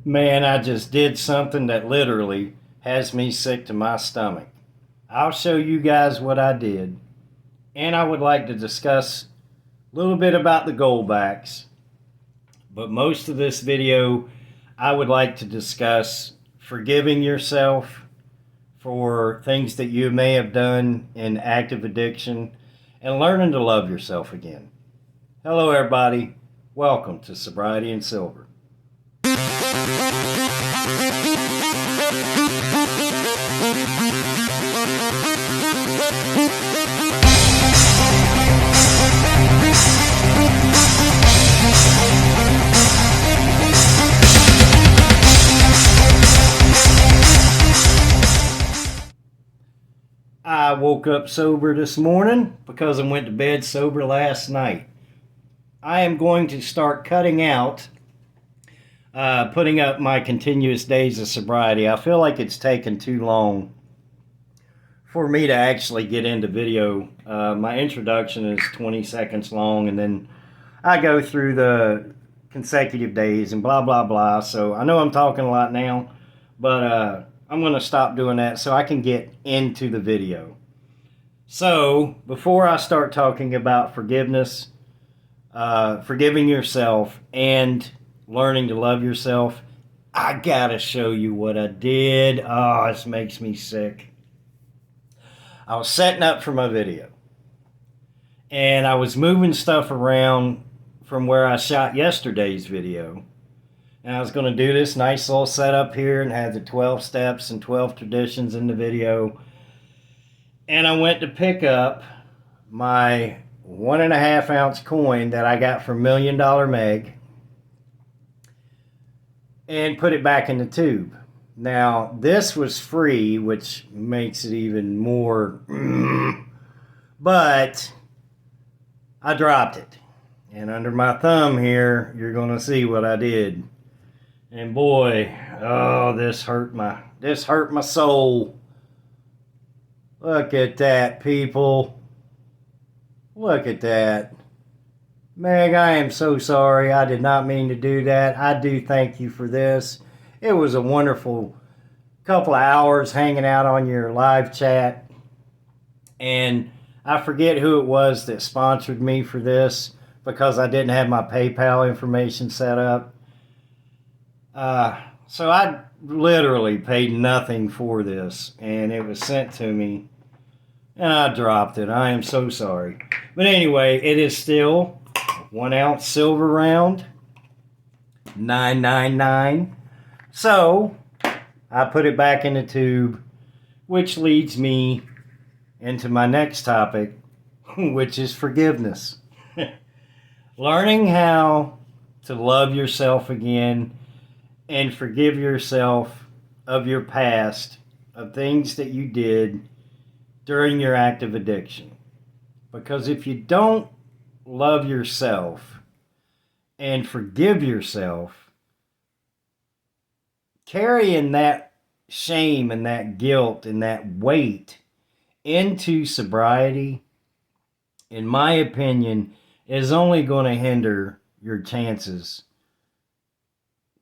Man, I just did something that literally has me sick to my stomach. I'll show you guys what I did, and I would like to discuss a little bit about the goalbacks. But most of this video, I would like to discuss forgiving yourself for things that you may have done in active addiction and learning to love yourself again. Hello, everybody. Welcome to Sobriety and Silver. I woke up sober this morning because I went to bed sober last night. I am going to start cutting out putting up my continuous days of sobriety. I feel like it's taken too long for me to actually get into video. My introduction is 20 seconds long, and then I go through the consecutive days and blah, blah, blah. So I know I'm talking a lot now, but I'm going to stop doing that so I can get into the video. So before I start talking about forgiveness, forgiving yourself, and learning to love yourself, I gotta show you what I did. Oh, this makes me sick. I was setting up for my video, and I was moving stuff around from where I shot yesterday's video. And I was going to do this nice little setup here and have the 12 steps and 12 traditions in the video. And I went to pick up my 1.5 ounce coin that I got from $1 Million Meg and put it back in the tube. Now, this was free, which makes it even more, but I dropped it. And under my thumb here, you're going to see what I did. And boy, oh, this hurt my soul. Look at that, people. Look at that. Meg, I am so sorry. I did not mean to do that. I do thank you for this. It was a wonderful couple of hours hanging out on your live chat. And I forget who it was that sponsored me for this because I didn't have my PayPal information set up. So I literally paid nothing for this, and it was sent to me, and I dropped it. I am so sorry. But anyway, it is still 1 ounce silver round, $9.99. So I put it back in the tube, which leads me into my next topic, which is forgiveness. Learning how to love yourself again and forgive yourself of your past, of things that you did during your active addiction. Because if you don't love yourself and forgive yourself, carrying that shame and that guilt and that weight into sobriety, in my opinion, is only going to hinder your chances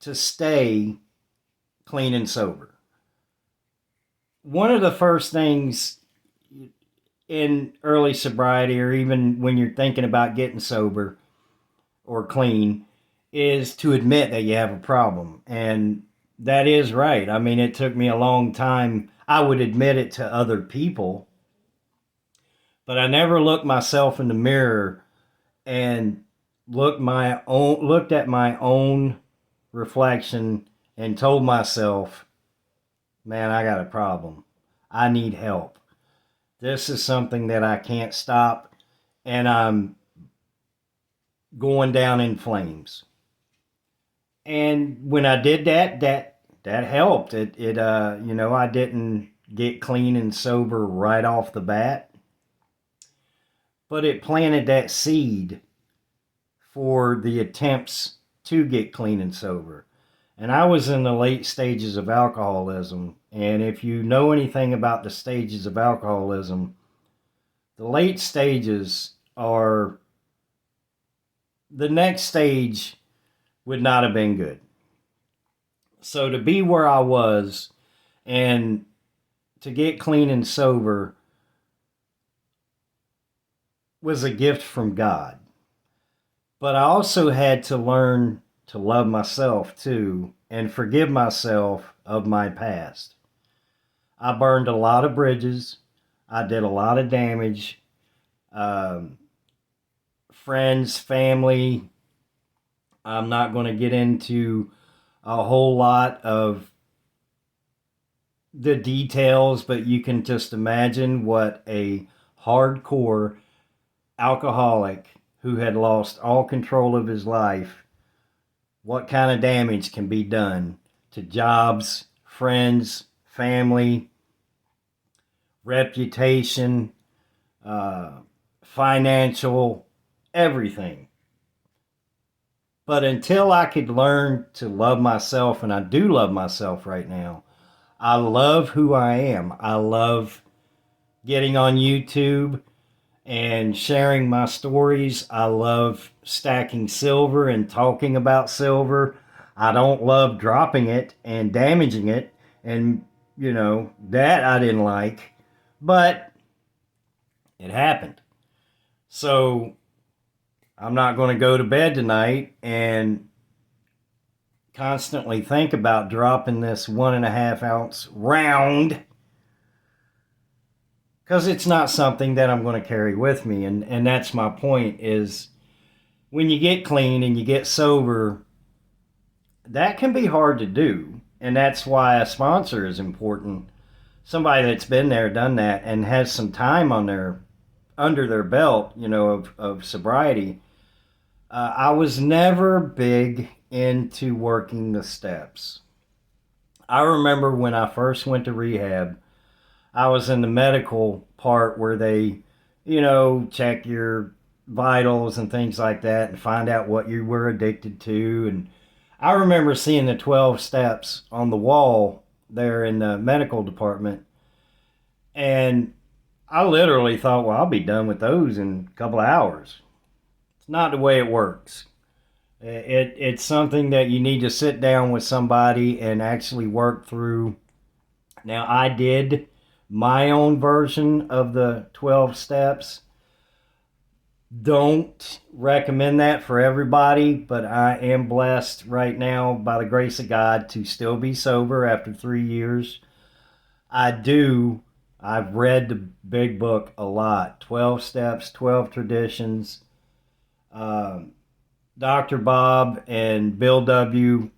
to stay clean and sober. One of the first things in early sobriety, or even when you're thinking about getting sober or clean, is to admit that you have a problem. And that is right. I mean, it took me a long time. I would admit it to other people, but I never looked myself in the mirror and looked at my own reflection and told myself, man, I got a problem. I need help. This is something that I can't stop, and I'm going down in flames. And when I did that helped. I didn't get clean and sober right off the bat, but it planted that seed for the attempts to get clean and sober. And I was in the late stages of alcoholism. And if you know anything about the stages of alcoholism, the late stages are, the next stage would not have been good. So to be where I was and to get clean and sober was a gift from God. But I also had to learn to love myself too and forgive myself of my past. I burned a lot of bridges. I did a lot of damage. Um, Friends, family. I'm not going to get into a whole lot of the details, but you can just imagine what a hardcore alcoholic who had lost all control of his life, what kind of damage can be done to jobs, friends, family, reputation, uh, financial, everything. But until I could learn to love myself, and I do love myself right now, I love who I am. I love getting on YouTube and sharing my stories. I love stacking silver and talking about silver. I don't love dropping it and damaging it. And, that I didn't like. But it happened. So I'm not going to go to bed tonight and constantly think about dropping this 1.5 ounce round, because it's not something that I'm going to carry with me. And that's my point, is when you get clean and you get sober, that can be hard to do. And that's why a sponsor is important. Somebody that's been there, done that, and has some time on their under their belt, of sobriety. I was never big into working the steps. I remember when I first went to rehab, I was in the medical part where they, check your vitals and things like that and find out what you were addicted to. And I remember seeing the 12 steps on the wall there in the medical department. And I literally thought, well, I'll be done with those in a couple of hours. It's not the way it works. It's something that you need to sit down with somebody and actually work through. Now, I did my own version of the 12 steps. Don't recommend that for everybody, but I am blessed right now by the grace of God to still be sober after 3 years. I've read the big book a lot, 12 Steps, 12 Traditions. Dr. Bob and Bill W.,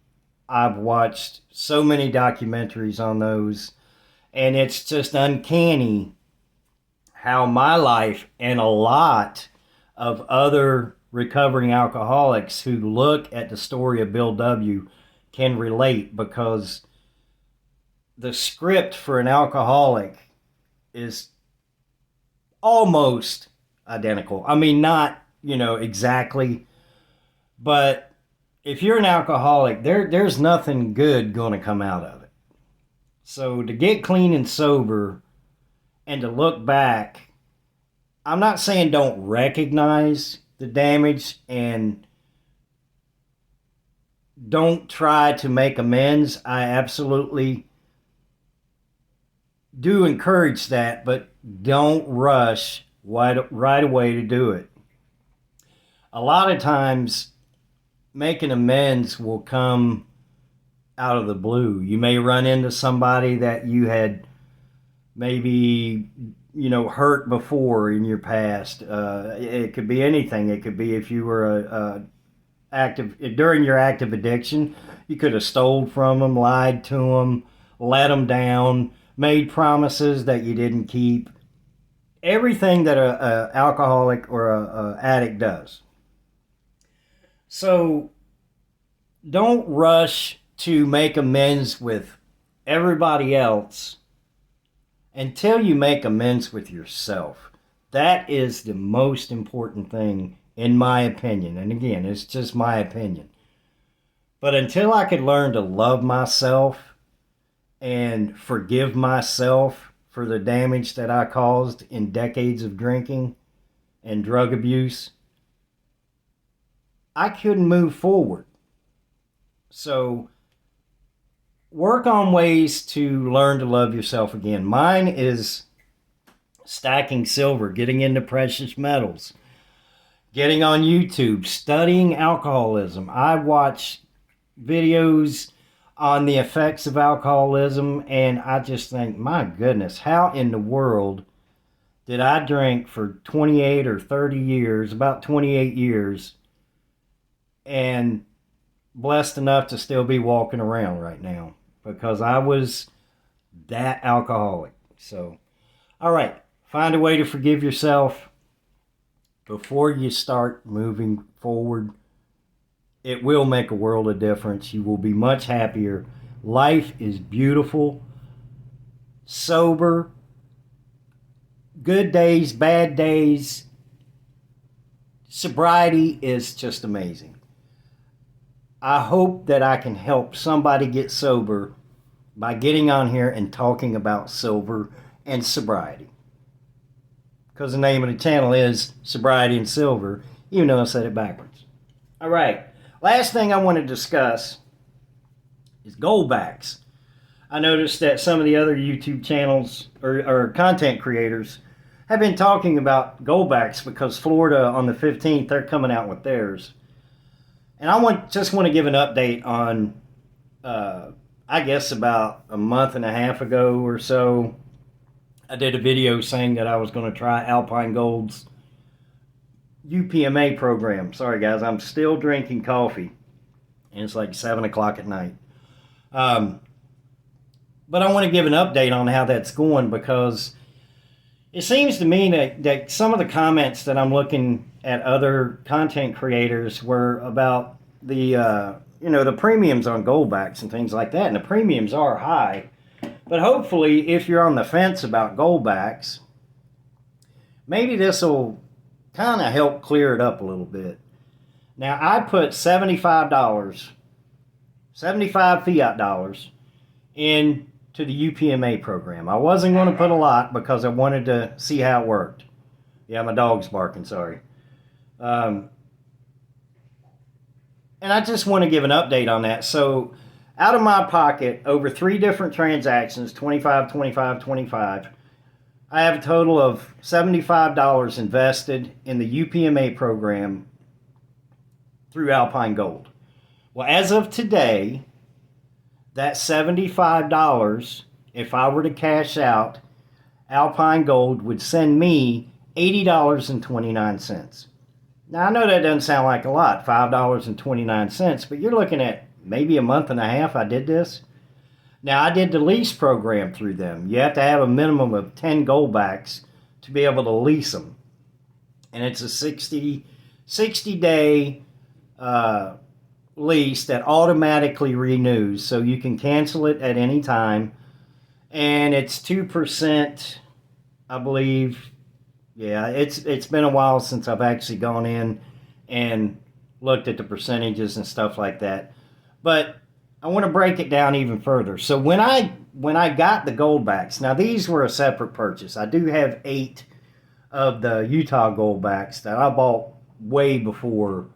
I've watched so many documentaries on those, and it's just uncanny how my life and a lot of other recovering alcoholics who look at the story of Bill W. can relate, because the script for an alcoholic is almost identical. I mean, not, exactly, but if you're an alcoholic, there's nothing good going to come out of it. So to get clean and sober and to look back, I'm not saying don't recognize the damage and don't try to make amends. I absolutely do encourage that, but don't rush right away to do it. A lot of times, making amends will come out of the blue. You may run into somebody that you had maybe hurt before in your past. It could be anything. It could be if you were a active during your active addiction, you could have stole from them, lied to them, let them down, made promises that you didn't keep. Everything that a alcoholic or a addict does. So don't rush to make amends with everybody else until you make amends with yourself. That is the most important thing, in my opinion. And again, it's just my opinion. But until I could learn to love myself and forgive myself for the damage that I caused in decades of drinking and drug abuse, I couldn't move forward. So work on ways to learn to love yourself again. Mine is stacking silver, getting into precious metals, getting on YouTube, studying alcoholism. I watch videos on the effects of alcoholism, and I just think, my goodness, how in the world did I drink for 28 or 30 years, about 28 years, and blessed enough to still be walking around right now because I was that alcoholic. So, all right, find a way to forgive yourself before you start moving forward. It will make a world of difference. You will be much happier. Life is beautiful, sober, good days, bad days. Sobriety is just amazing. I hope that I can help somebody get sober by getting on here and talking about silver and sobriety. Because the name of the channel is Sobriety and Silver, even though I said it backwards. All right, last thing I want to discuss is goldbacks. I noticed that some of the other YouTube channels or content creators have been talking about goldbacks because Florida on the 15th, they're coming out with theirs. And I just want to give an update on, I guess about a month and a half ago or so, I did a video saying that I was going to try Alpine Gold's UPMA program. Sorry guys, I'm still drinking coffee, and it's like 7 o'clock at night. But I want to give an update on how that's going because it seems to me that some of the comments that I'm looking at other content creators were about the the premiums on goldbacks and things like that, and the premiums are high. But hopefully, if you're on the fence about goldbacks, maybe this will kind of help clear it up a little bit. Now, I put $75, 75 fiat dollars, into the UPMA program. I wasn't going to put a lot because I wanted to see how it worked. Yeah, my dog's barking, sorry. And I just want to give an update on that. So, out of my pocket, over 3 different transactions, 25, 25, 25, I have a total of $75 invested in the UPMA program through Alpine Gold. Well, as of today, that $75, if I were to cash out, Alpine Gold would send me $80.29. Now, I know that doesn't sound like a lot, $5.29, but you're looking at maybe a month and a half I did this. Now, I did the lease program through them. You have to have a minimum of 10 goldbacks to be able to lease them. And it's a 60-day lease that automatically renews, so you can cancel it at any time. And it's 2%, I believe. Yeah, it's been a while since I've actually gone in and looked at the percentages and stuff like that. But I want to break it down even further. So when I got the goldbacks, now these were a separate purchase. I do have 8 of the Utah goldbacks that I bought way before.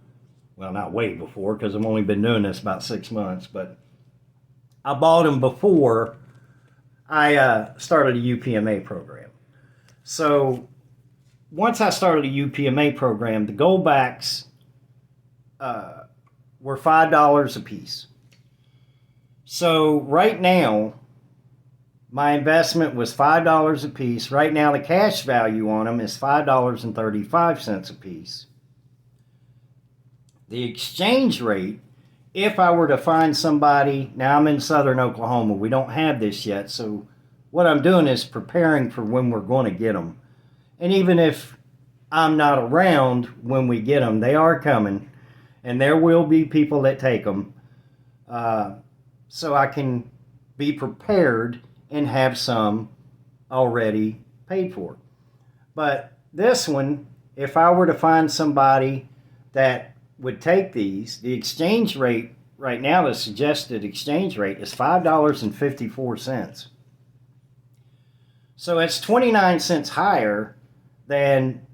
Well, not way before because I've only been doing this about 6 months, but I bought them before I started a UPMA program. So once I started a UPMA program, the goldbacks were $5 a piece. So right now, my investment was $5 a piece. Right now, the cash value on them is $5.35 a piece. The exchange rate, if I were to find somebody, now I'm in southern Oklahoma, we don't have this yet, so what I'm doing is preparing for when we're going to get them. And even if I'm not around when we get them, they are coming, and there will be people that take them, so I can be prepared and have some already paid for. But this one, if I were to find somebody that would take these, the exchange rate right now, the suggested exchange rate is $5.54. So it's 29 cents higher than,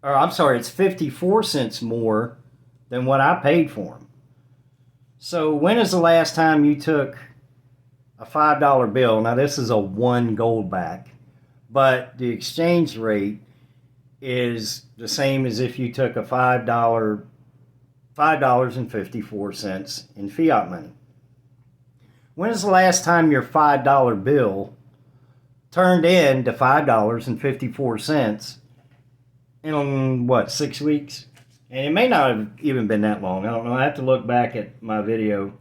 or I'm sorry, it's 54 cents more than what I paid for them. So when is the last time you took a $5 bill. Now this is a 1 gold back, but the exchange rate is the same as if you took a $5.54 in fiat money. When is the last time your $5 bill turned into $5.54 in what, 6 weeks? And it may not have even been that long. I don't know. I have to look back at my video.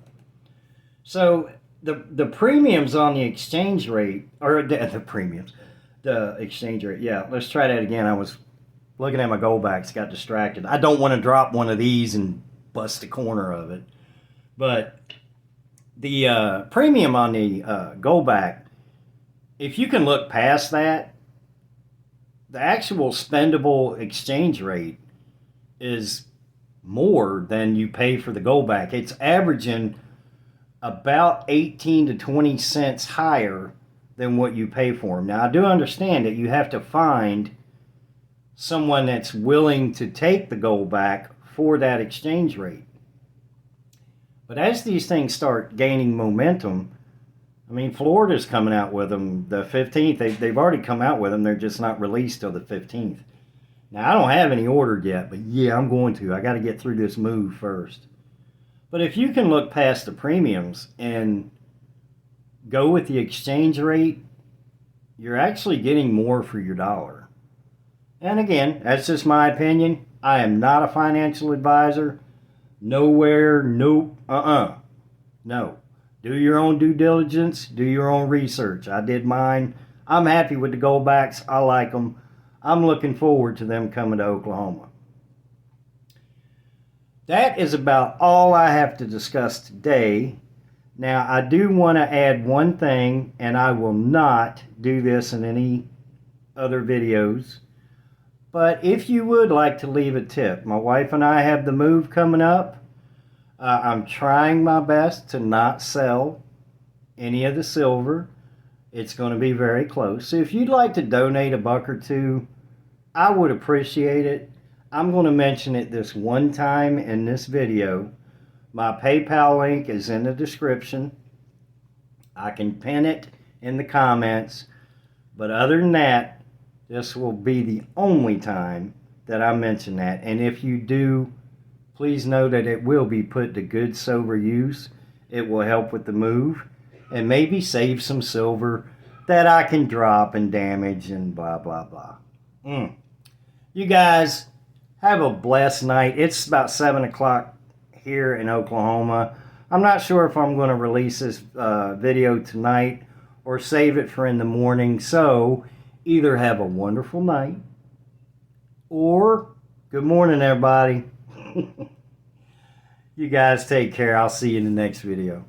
So the premiums on the exchange rate, or the premiums, the exchange rate. Yeah, let's try that again. I was looking at my gold backs, got distracted. I don't want to drop one of these and bust a corner of it. But the premium on the gold back, if you can look past that, the actual spendable exchange rate is more than you pay for the gold back. It's averaging about 18 to 20 cents higher than what you pay for them. Now, I do understand that you have to find someone that's willing to take the gold back for that exchange rate. But as these things start gaining momentum, I mean, Florida's coming out with them the 15th. They've already come out with them. They're just not released till the 15th. Now, I don't have any ordered yet, but yeah, I'm going to. I got to get through this move first. But if you can look past the premiums and go with the exchange rate, you're actually getting more for your dollar. And again, that's just my opinion. I am not a financial advisor. Nowhere, nope, no. Do your own due diligence. Do your own research. I did mine. I'm happy with the gold backs. I like them. I'm looking forward to them coming to Oklahoma. That is about all I have to discuss today. Now, I do want to add one thing, and I will not do this in any other videos. But if you would like to leave a tip, my wife and I have the move coming up. I'm trying my best to not sell any of the silver. It's going to be very close. So if you'd like to donate a buck or two, I would appreciate it. I'm going to mention it this one time in this video. My PayPal link is in the description. I can pin it in the comments. But other than that, this will be the only time that I mention that. And if you do, please know that it will be put to good, sober use. It will help with the move and maybe save some silver that I can drop and damage and blah, blah, blah. You guys have a blessed night. It's about 7 o'clock here in Oklahoma. I'm not sure if I'm going to release this video tonight or save it for in the morning. So either have a wonderful night or good morning, everybody. You guys take care. I'll see you in the next video.